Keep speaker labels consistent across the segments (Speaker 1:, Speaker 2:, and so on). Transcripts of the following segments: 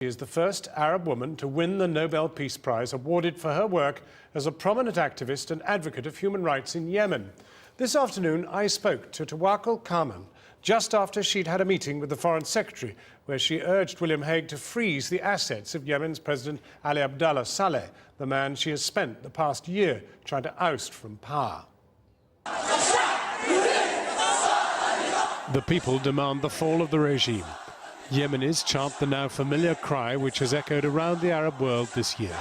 Speaker 1: She is the first Arab woman to win the Nobel Peace Prize, awarded for her work as a prominent activist and advocate of human rights in Yemen. This afternoon, I spoke to Tawakkul Karman just after she'd had a meeting with the Foreign Secretary, where she urged William Hague to freeze the assets of Yemen's President Ali Abdullah Saleh, the man she has spent the past year trying to oust from power. The people demand the fall of the regime. Yemenis chant the now familiar cry which has echoed around the Arab world this year.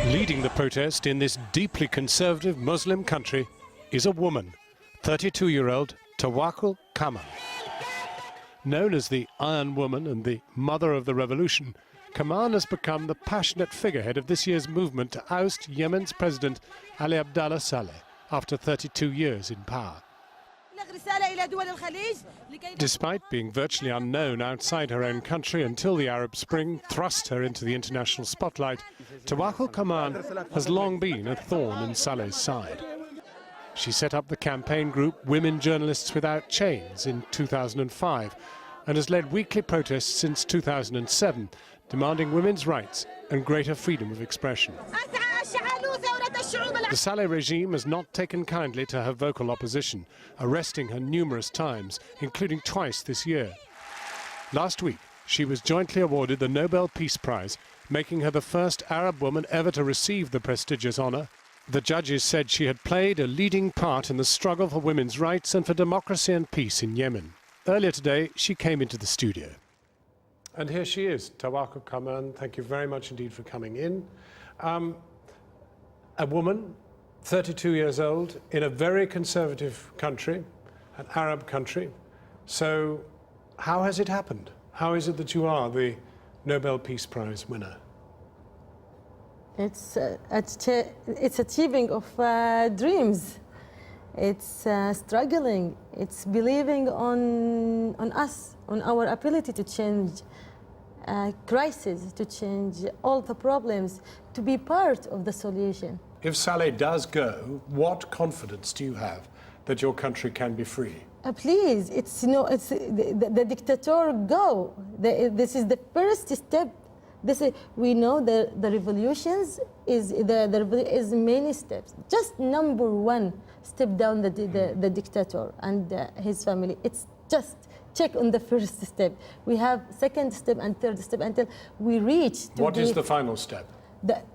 Speaker 1: Leading the protest in this deeply conservative Muslim country is a woman, 32-year-old Tawakkul Karman. Known as the Iron Woman and the mother of the revolution, Karman has become the passionate figurehead of this year's movement to oust Yemen's President Ali Abdullah Saleh after 32 years in power. Despite being virtually unknown outside her own country until the Arab Spring thrust her into the international spotlight, Tawakkul Karman has long been a thorn in Saleh's side. She set up the campaign group Women Journalists Without Chains in 2005 and has led weekly protests since 2007, demanding women's rights and greater freedom of expression. The Saleh regime has not taken kindly to her vocal opposition, arresting her numerous times, including twice this year. Last week, she was jointly awarded the Nobel Peace Prize, making her the first Arab woman ever to receive the prestigious honor. The judges said she had played a leading part in the struggle for women's rights and for democracy and peace in Yemen. Earlier today, she came into the studio. And here she is, Tawakkul Karman. Thank you very much indeed for coming in. A woman, 32 years old, in a very conservative country, an Arab country. So how has it happened? How is it that you are the Nobel Peace Prize winner?
Speaker 2: It's achieving of dreams. It's struggling. It's believing on us, on our ability to change crisis, to change all the problems, to be part of the solution.
Speaker 1: If Saleh does go, what confidence do you have that your country can be free?
Speaker 2: Please, the dictator go. This is the first step. We know the revolutions is many steps. Just number one step down the dictator and his family. It's just check on the first step. We have second step and third step until we reach to
Speaker 1: What is the final step?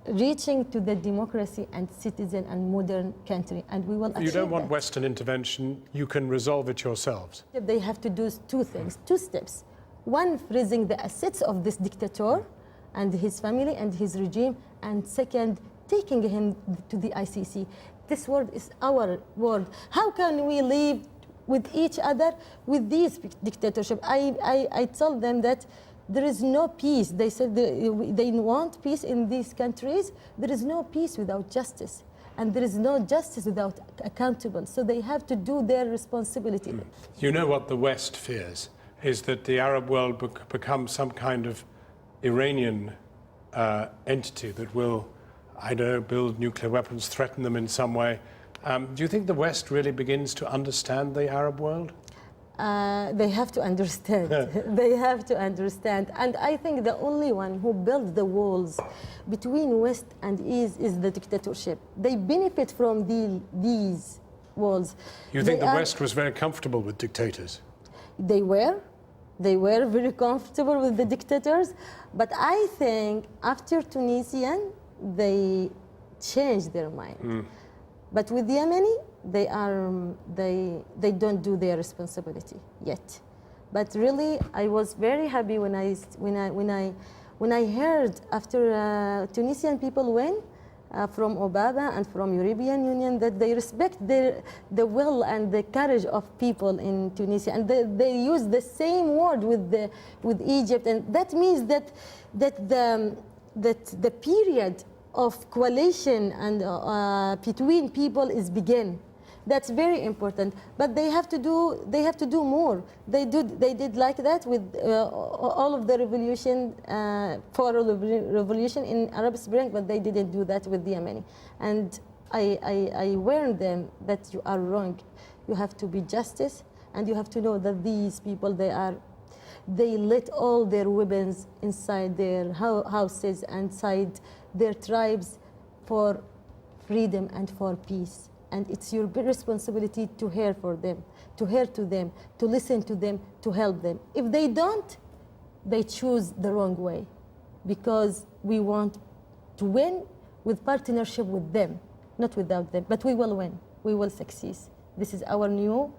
Speaker 2: Reaching to the democracy and citizen and modern country, and we will achieve.
Speaker 1: You don't want Western intervention, you can resolve it yourselves.
Speaker 2: They have to do two things, two steps. One, freezing the assets of this dictator and his family and his regime, and second, taking him to the ICC. This world is our world. How can we live with each other with this dictatorship? I told them that there is no peace. They said they want peace in these countries. There is no peace without justice. And there is no justice without accountable. So they have to do their responsibility.
Speaker 1: You know what the West fears is that the Arab world becomes some kind of Iranian entity that will, I don't know, build nuclear weapons, threaten them in some way. Do you think the West really begins to understand the Arab world?
Speaker 2: They have to understand. They have to understand. And I think the only one who built the walls between West and East is the dictatorship. They benefit from these walls.
Speaker 1: You think the West was very comfortable with dictators?
Speaker 2: They were. They were very comfortable with the dictators. But I think after Tunisian, they changed their mind. But with Yemeni, they don't do their responsibility yet. But really, I was very happy when I heard after Tunisian people win from Obama and from European Union that they respect the will and the courage of people in Tunisia, and they use the same word with Egypt, and that means that the period of coalition and between people is begin. That's very important, but they have to do more. They did like that with all of the revolution, revolution in Arab Spring, but they didn't do that with the Yemeni. And I warned them that you are wrong. You have to be justice, and you have to know that these people, They let all their weapons inside their houses, inside their tribes for freedom and for peace. And it's your responsibility to hear for them, to hear to them, to listen to them, to help them. If they don't, they choose the wrong way, because we want to win with partnership with them, not without them. But we will win, we will succeed. This is our new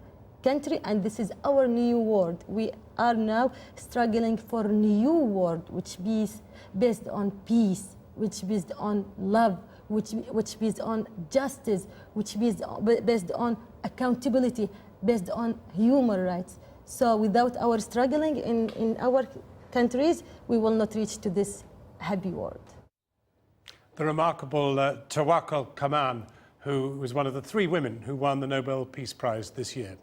Speaker 2: country and this is our new world. We are now struggling for a new world, which is based on peace, which is based on love, which based on justice, which is based on accountability, based on human rights. So without our struggling in our countries, we will not reach to this happy world.
Speaker 1: The remarkable Tawakkul Karman, who was one of the 3 women who won the Nobel Peace Prize this year.